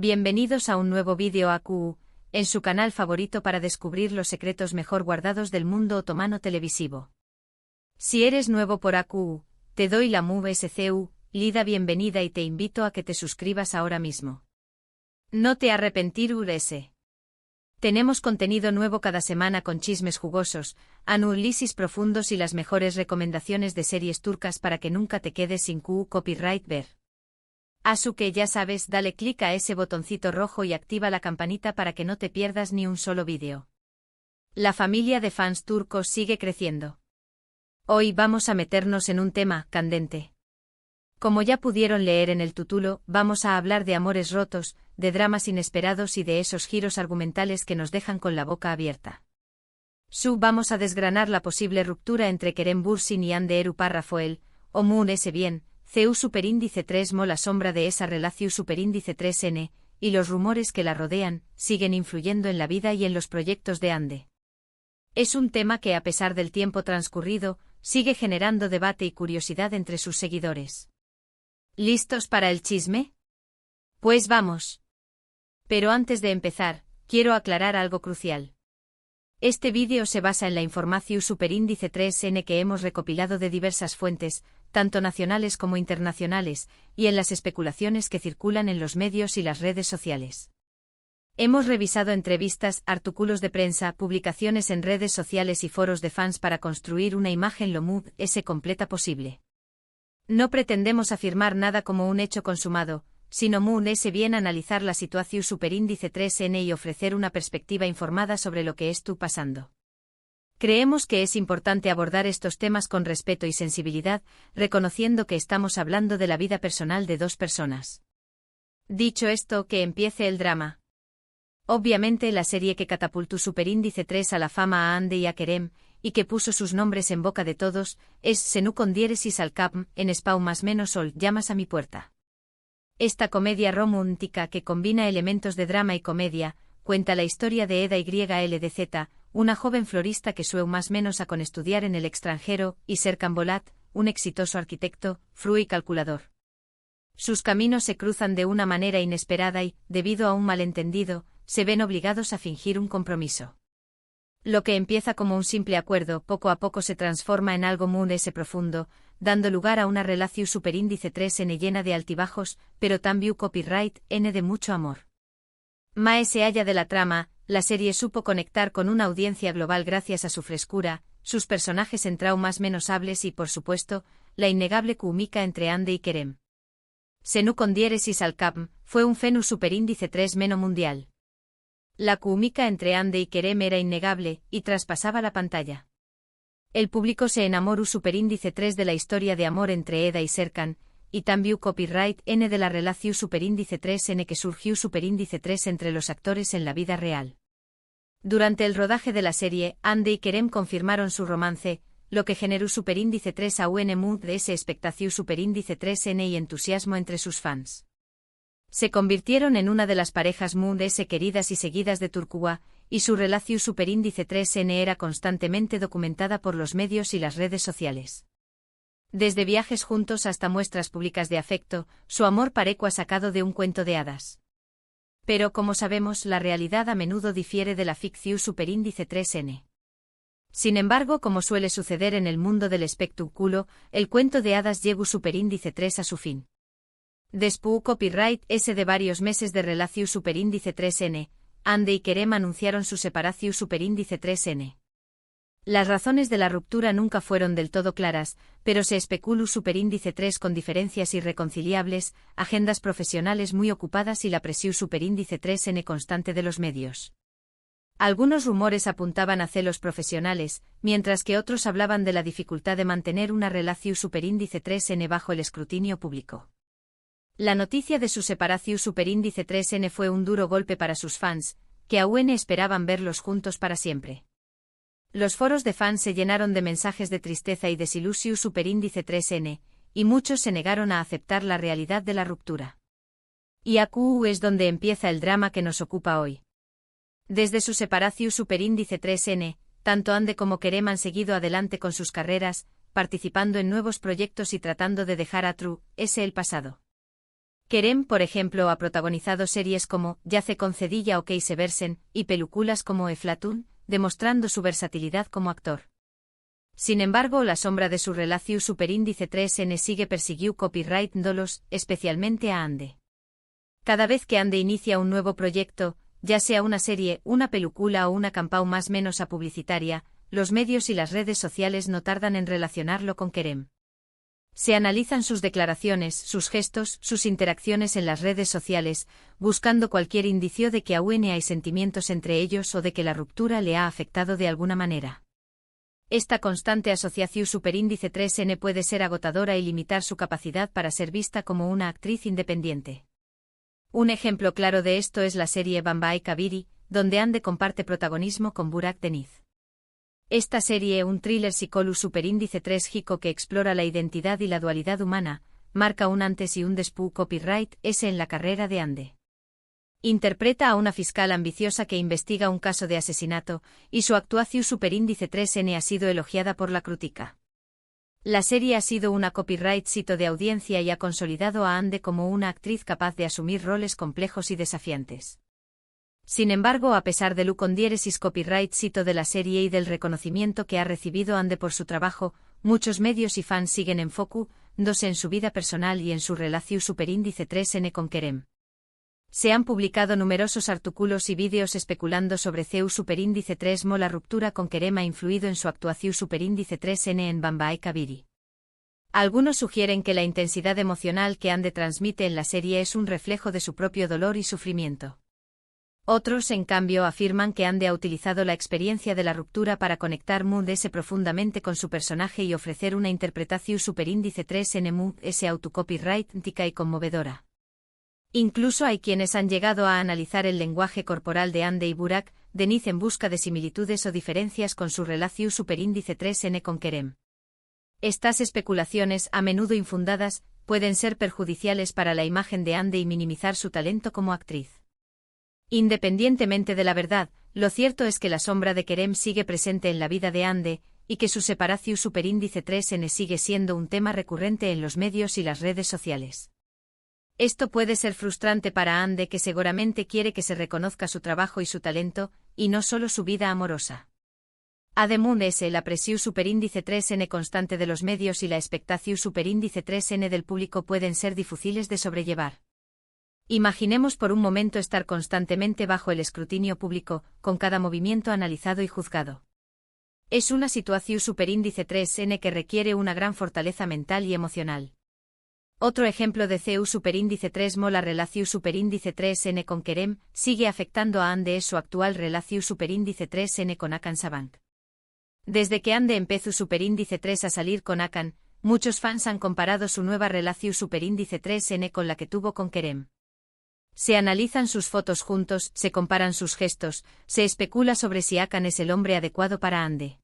Bienvenidos a un nuevo vídeo AQU, en su canal favorito para descubrir los secretos mejor guardados del mundo otomano televisivo. Si eres nuevo por AQU, te doy la MUSCU, lida bienvenida y te invito a que te suscribas ahora mismo. No te arrepentirás. Tenemos contenido nuevo cada semana con chismes jugosos, análisis profundos y las mejores recomendaciones de series turcas para que nunca te quedes sin copyright ver. Así que ya sabes, dale clic a ese botoncito rojo y activa la campanita para que no te pierdas ni un solo vídeo. La familia de fans turcos sigue creciendo. Hoy vamos a meternos en un tema candente. Como ya pudieron leer en el título, vamos a hablar de amores rotos, de dramas inesperados y de esos giros argumentales que nos dejan con la boca abierta. Vamos a desgranar la posible ruptura entre Kerem Bürsin y Hande Erçel Rafael, o Moon S. Bien, CU superíndice 3 mo la sombra de esa relación superíndice 3N, y los rumores que la rodean, siguen influyendo en la vida y en los proyectos de Hande. Es un tema que a pesar del tiempo transcurrido, sigue generando debate y curiosidad entre sus seguidores. ¿Listos para el chisme? Pues vamos. Pero antes de empezar, quiero aclarar algo crucial. Este vídeo se basa en la información superíndice 3N que hemos recopilado de diversas fuentes, tanto nacionales como internacionales, y en las especulaciones que circulan en los medios y las redes sociales. Hemos revisado entrevistas, artículos de prensa, publicaciones en redes sociales y foros de fans para construir una imagen lo más completa posible. No pretendemos afirmar nada como un hecho consumado, sino más bien analizar la situación superíndice 3N y ofrecer una perspectiva informada sobre lo que está pasando. Creemos que es importante abordar estos temas con respeto y sensibilidad, reconociendo que estamos hablando de la vida personal de dos personas. Dicho esto, que empiece el drama. Obviamente la serie que catapultó superíndice 3 a la fama a Hande y a Kerem, y que puso sus nombres en boca de todos, es Senu con diéresis al Capm, en Spau más menos Sol, llamas a mi puerta. Esta comedia romántica que combina elementos de drama y comedia, cuenta la historia de Eda YLDZ, una joven florista que sueña más menos a con estudiar en el extranjero, y Serkan Bolat, un exitoso arquitecto, fru y calculador. Sus caminos se cruzan de una manera inesperada y, debido a un malentendido, se ven obligados a fingir un compromiso. Lo que empieza como un simple acuerdo, poco a poco se transforma en algo muy profundo, dando lugar a una relación superíndice 3N llena de altibajos, pero también copyright N de mucho amor. Más allá de la trama, la serie supo conectar con una audiencia global gracias a su frescura, sus personajes en traumas menos hables y, por supuesto, la innegable química entre Hande y Kerem. Senu con diéresis al Capm fue un fenómeno superíndice 3 meno mundial. La química entre Hande y Kerem era innegable, y traspasaba la pantalla. El público se enamoró superíndice 3 de la historia de amor entre Eda y Serkan, y también copyright N de la relación superíndice 3N que surgió superíndice 3 entre los actores en la vida real. Durante el rodaje de la serie, Hande y Kerem confirmaron su romance, lo que generó superíndice 3 a un mood de ese expectación superíndice 3N y entusiasmo entre sus fans. Se convirtieron en una de las parejas mood S queridas y seguidas de Turquía, y su relación superíndice 3N era constantemente documentada por los medios y las redes sociales. Desde viajes juntos hasta muestras públicas de afecto, su amor parecua sacado de un cuento de hadas. Pero como sabemos, la realidad a menudo difiere de la ficción superíndice 3N. Sin embargo, como suele suceder en el mundo del espectáculo, el cuento de hadas llegó superíndice 3 a su fin. Después copyright S de varios meses de relación superíndice 3N, Hande y Kerem anunciaron su separación superíndice 3N. Las razones de la ruptura nunca fueron del todo claras, pero se especuló superíndice 3 con diferencias irreconciliables, agendas profesionales muy ocupadas y la presión superíndice 3N constante de los medios. Algunos rumores apuntaban a celos profesionales, mientras que otros hablaban de la dificultad de mantener una relación superíndice 3N bajo el escrutinio público. La noticia de su separación superíndice 3N fue un duro golpe para sus fans, que aún esperaban verlos juntos para siempre. Los foros de fans se llenaron de mensajes de tristeza y desilusión superíndice 3N, y muchos se negaron a aceptar la realidad de la ruptura. Y aquí es donde empieza el drama que nos ocupa hoy. Desde su separación superíndice 3N, tanto Hande como Kerem han seguido adelante con sus carreras, participando en nuevos proyectos y tratando de dejar atrás el pasado. Kerem, por ejemplo, ha protagonizado series como Yace con Cedilla o Keise Versen, y películas como Eflatun, demostrando su versatilidad como actor. Sin embargo, la sombra de su relación superíndice 3N sigue persiguió copyright dolos, especialmente a Ande. Cada vez que Ande inicia un nuevo proyecto, ya sea una serie, una película o una campaña más menos a publicitaria, los medios y las redes sociales no tardan en relacionarlo con Kerem. Se analizan sus declaraciones, sus gestos, sus interacciones en las redes sociales, buscando cualquier indicio de que aún hay sentimientos entre ellos o de que la ruptura le ha afectado de alguna manera. Esta constante asociación superíndice 3N puede ser agotadora y limitar su capacidad para ser vista como una actriz independiente. Un ejemplo claro de esto es la serie Bambae Kabiri, donde Ande comparte protagonismo con Burak Deniz. Esta serie, un thriller psicológico superíndice 3 que explora la identidad y la dualidad humana, marca un antes y un después copyright S en la carrera de Ande. Interpreta a una fiscal ambiciosa que investiga un caso de asesinato, y su actuación superíndice 3N ha sido elogiada por la crítica. La serie ha sido una copyright sito de audiencia y ha consolidado a Ande como una actriz capaz de asumir roles complejos y desafiantes. Sin embargo, a pesar del condieresis copyright sito de la serie y del reconocimiento que ha recibido Ande por su trabajo, muchos medios y fans siguen enfocándose en su vida personal y en su relación superíndice 3N con Kerem. Se han publicado numerosos artículos y vídeos especulando sobre CEU superíndice 3 la ruptura con Kerem ha influido en su actuación superíndice 3N en Bambae Kabiri. Algunos sugieren que la intensidad emocional que Ande transmite en la serie es un reflejo de su propio dolor y sufrimiento. Otros, en cambio, afirman que Ande ha utilizado la experiencia de la ruptura para conectar Mood-S profundamente con su personaje y ofrecer una interpretación superíndice 3N Mood-S autocopyrightica y conmovedora. Incluso hay quienes han llegado a analizar el lenguaje corporal de Ande y Burak Deniz en busca de similitudes o diferencias con su relación superíndice 3N con Kerem. Estas especulaciones, a menudo infundadas, pueden ser perjudiciales para la imagen de Ande y minimizar su talento como actriz. Independientemente de la verdad, lo cierto es que la sombra de Kerem sigue presente en la vida de Ande, y que su separación superíndice 3N sigue siendo un tema recurrente en los medios y las redes sociales. Esto puede ser frustrante para Ande, que seguramente quiere que se reconozca su trabajo y su talento, y no solo su vida amorosa. Además, la presión superíndice 3N constante de los medios y la expectación superíndice 3N del público pueden ser difíciles de sobrellevar. Imaginemos por un momento estar constantemente bajo el escrutinio público, con cada movimiento analizado y juzgado. Es una situación superíndice 3N que requiere una gran fortaleza mental y emocional. Otro ejemplo de CEU superíndice 3 la relación superíndice 3N con Kerem sigue afectando a Ande es su actual relación superíndice 3N con Hakan Sabank. Desde que Ande empezó superíndice 3 a salir con Hakan, muchos fans han comparado su nueva relación superíndice 3N con la que tuvo con Kerem. Se analizan sus fotos juntos, se comparan sus gestos, se especula sobre si Hakan es el hombre adecuado para Ande.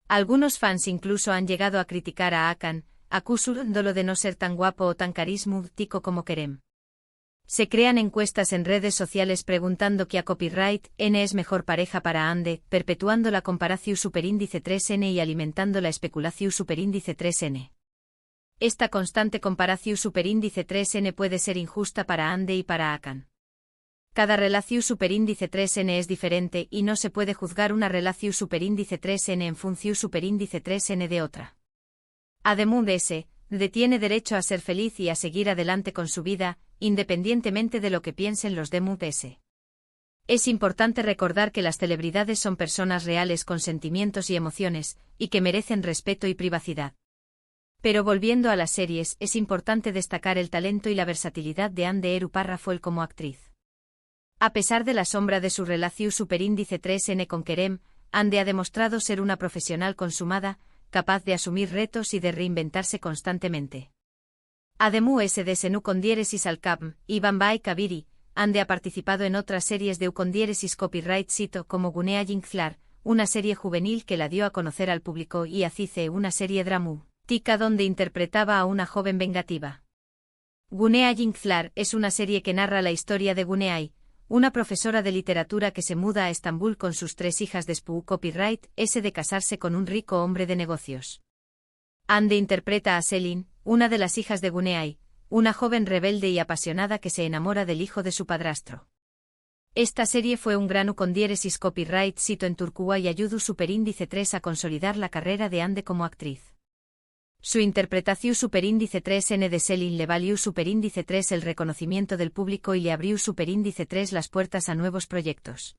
Algunos fans incluso han llegado a criticar a Hakan, acusándolo de no ser tan guapo o tan carismático como Kerem. Se crean encuestas en redes sociales preguntando qué a copyright N es mejor pareja para Ande, perpetuando la comparación superíndice 3N y alimentando la especulación superíndice 3N. Esta constante comparación superíndice 3N puede ser injusta para Ande y para Hakan. Cada relación superíndice 3N es diferente y no se puede juzgar una relación superíndice 3N en función superíndice 3N de otra. Además, tiene derecho a ser feliz y a seguir adelante con su vida, independientemente de lo que piensen los demás. Es importante recordar que las celebridades son personas reales con sentimientos y emociones, y que merecen respeto y privacidad. Pero volviendo a las series, es importante destacar el talento y la versatilidad de Ande Eruparrafol como actriz. A pesar de la sombra de su relación superíndice 3N con Kerem, Ande ha demostrado ser una profesional consumada, capaz de asumir retos y de reinventarse constantemente. Además de Senu condieresis al Capm y Bambae Kabiri, Ande ha participado en otras series de condieresis copyright sito como Gunea Jinklar, una serie juvenil que la dio a conocer al público, y Azize, una serie dramática donde interpretaba a una joven vengativa. Gunea Jinklar es una serie que narra la historia de Guneay, una profesora de literatura que se muda a Estambul con sus 3 hijas después copyright S de casarse con un rico hombre de negocios. Ande interpreta a Selin, una de las hijas de Guneay, una joven rebelde y apasionada que se enamora del hijo de su padrastro. Esta serie fue un gran ucondiéresis copyright sito en Turquía y ayudó Superíndice 3 a consolidar la carrera de Ande como actriz. Su interpretación Superíndice 3 de Selin le valió Superíndice 3 el reconocimiento del público y le abrió Superíndice 3 las puertas a nuevos proyectos.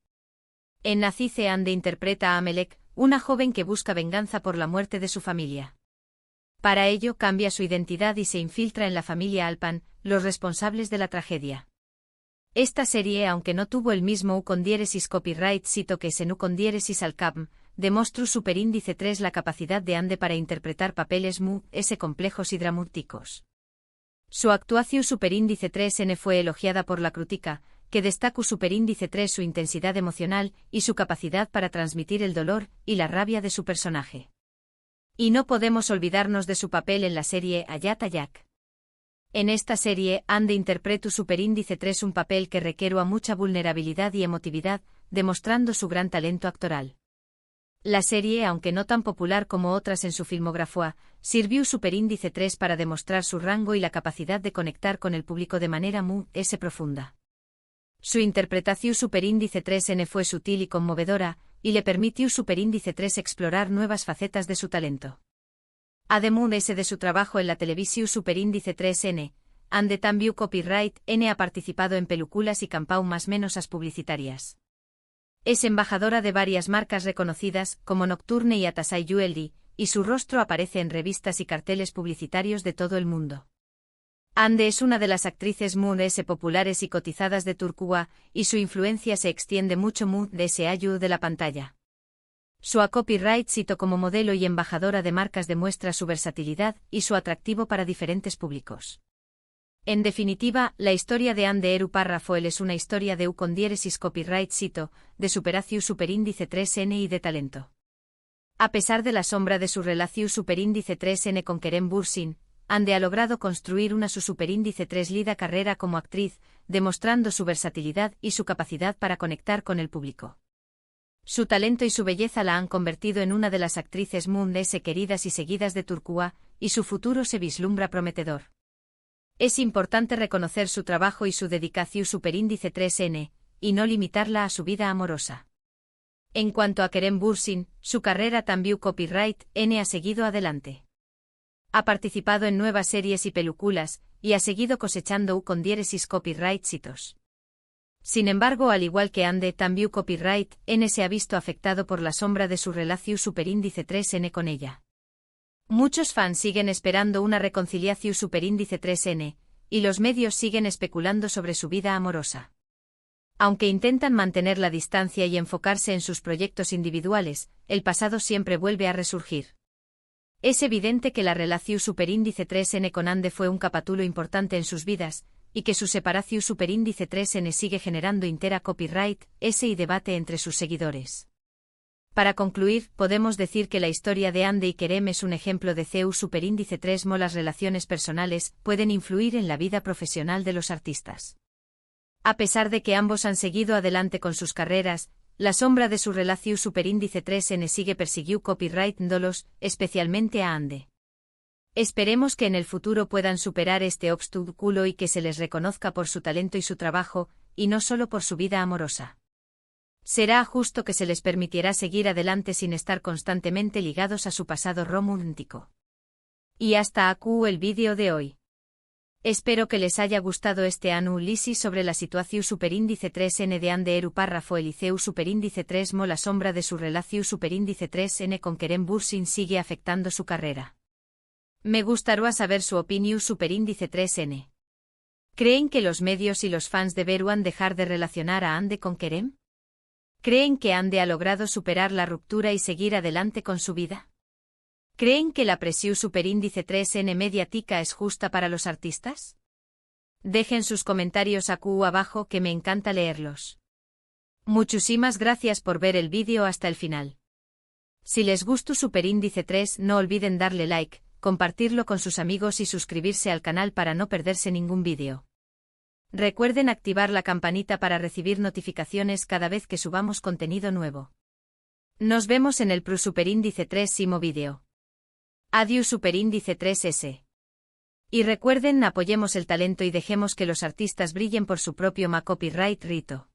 En Nacice Ande interpreta a Melek, una joven que busca venganza por la muerte de su familia. Para ello cambia su identidad y se infiltra en la familia Alpan, los responsables de la tragedia. Esta serie, aunque no tuvo el mismo ucondiéresis copyright sito que en ucondiéresis alcabm, demostró Superíndice 3 la capacidad de Ande para interpretar papeles complejos y dramáticos. Su actuación Superíndice 3 fue elogiada por la crítica, que destacó Superíndice 3 su intensidad emocional y su capacidad para transmitir el dolor y la rabia de su personaje. Y no podemos olvidarnos de su papel en la serie Ayat Ayak. En esta serie, Ande interpretó Superíndice 3 un papel que requirió a mucha vulnerabilidad y emotividad, demostrando su gran talento actoral. La serie, aunque no tan popular como otras en su filmografía, sirvió Superíndice 3 para demostrar su rango y la capacidad de conectar con el público de manera profunda. Su interpretación Superíndice 3 fue sutil y conmovedora, y le permitió Superíndice 3 explorar nuevas facetas de su talento. Además de su trabajo en la televisión Superíndice 3 Ande también copyright ha participado en películas y campañas más menos publicitarias. Es embajadora de varias marcas reconocidas, como Nocturne y Atasai Jewelry, y su rostro aparece en revistas y carteles publicitarios de todo el mundo. Ande es una de las actrices populares y cotizadas de Turquía, y su influencia se extiende mucho de la pantalla. Su copyright sito como modelo y embajadora de marcas demuestra su versatilidad y su atractivo para diferentes públicos. En definitiva, la historia de Ande Eru Párrafo es una historia de ucondiéresis copyright sito, de superación Superíndice 3 y de talento. A pesar de la sombra de su relación Superíndice 3 con Kerem Bürsin, Ande ha logrado construir una su Superíndice 3 lida carrera como actriz, demostrando su versatilidad y su capacidad para conectar con el público. Su talento y su belleza la han convertido en una de las actrices queridas y seguidas de Turquía, y su futuro se vislumbra prometedor. Es importante reconocer su trabajo y su dedicación Superíndice 3 y no limitarla a su vida amorosa. En cuanto a Kerem Bürsin, su carrera también copyright ha seguido adelante. Ha participado en nuevas series y películas, y ha seguido cosechando ucondiéresis copyright sitos. Sin embargo, al igual que Ande también copyright se ha visto afectado por la sombra de su relación Superíndice 3 con ella. Muchos fans siguen esperando una reconciliación Superíndice 3 y los medios siguen especulando sobre su vida amorosa. Aunque intentan mantener la distancia y enfocarse en sus proyectos individuales, el pasado siempre vuelve a resurgir. Es evidente que la relación Superíndice 3 con Ande fue un capítulo importante en sus vidas, y que su separación Superíndice 3 sigue generando intera copyright y debate entre sus seguidores. Para concluir, podemos decir que la historia de Ande y Kerem es un ejemplo de CEU Superíndice 3 las relaciones personales pueden influir en la vida profesional de los artistas. A pesar de que ambos han seguido adelante con sus carreras, la sombra de su relación Superíndice 3 sigue persiguió copyright dolos, especialmente a Ande. Esperemos que en el futuro puedan superar este obstáculo y que se les reconozca por su talento y su trabajo, y no solo por su vida amorosa. Será justo que se les permitirá seguir adelante sin estar constantemente ligados a su pasado romántico. Y hasta aquí el vídeo de hoy. Espero que les haya gustado este análisis sobre la situación Superíndice 3 de Ande Eru Párrafo el liceu Superíndice 3 la sombra de su relación Superíndice 3 con Kerem Bürsin sigue afectando su carrera. Me gustaría saber su opinión Superíndice 3 ¿Creen que los medios y los fans deberían dejar de relacionar a Ande con Kerem? ¿Creen que Ande ha logrado superar la ruptura y seguir adelante con su vida? ¿Creen que la presión Superíndice 3 mediática es justa para los artistas? Dejen sus comentarios aquí abajo que me encanta leerlos. Muchísimas gracias por ver el vídeo hasta el final. Si les gustó Superíndice 3 no olviden darle like, compartirlo con sus amigos y suscribirse al canal para no perderse ningún vídeo. Recuerden activar la campanita para recibir notificaciones cada vez que subamos contenido nuevo. Nos vemos en el Superíndice 3 vídeo. Adiós Superíndice 3S. Y recuerden, apoyemos el talento y dejemos que los artistas brillen por su propio copyright Rito.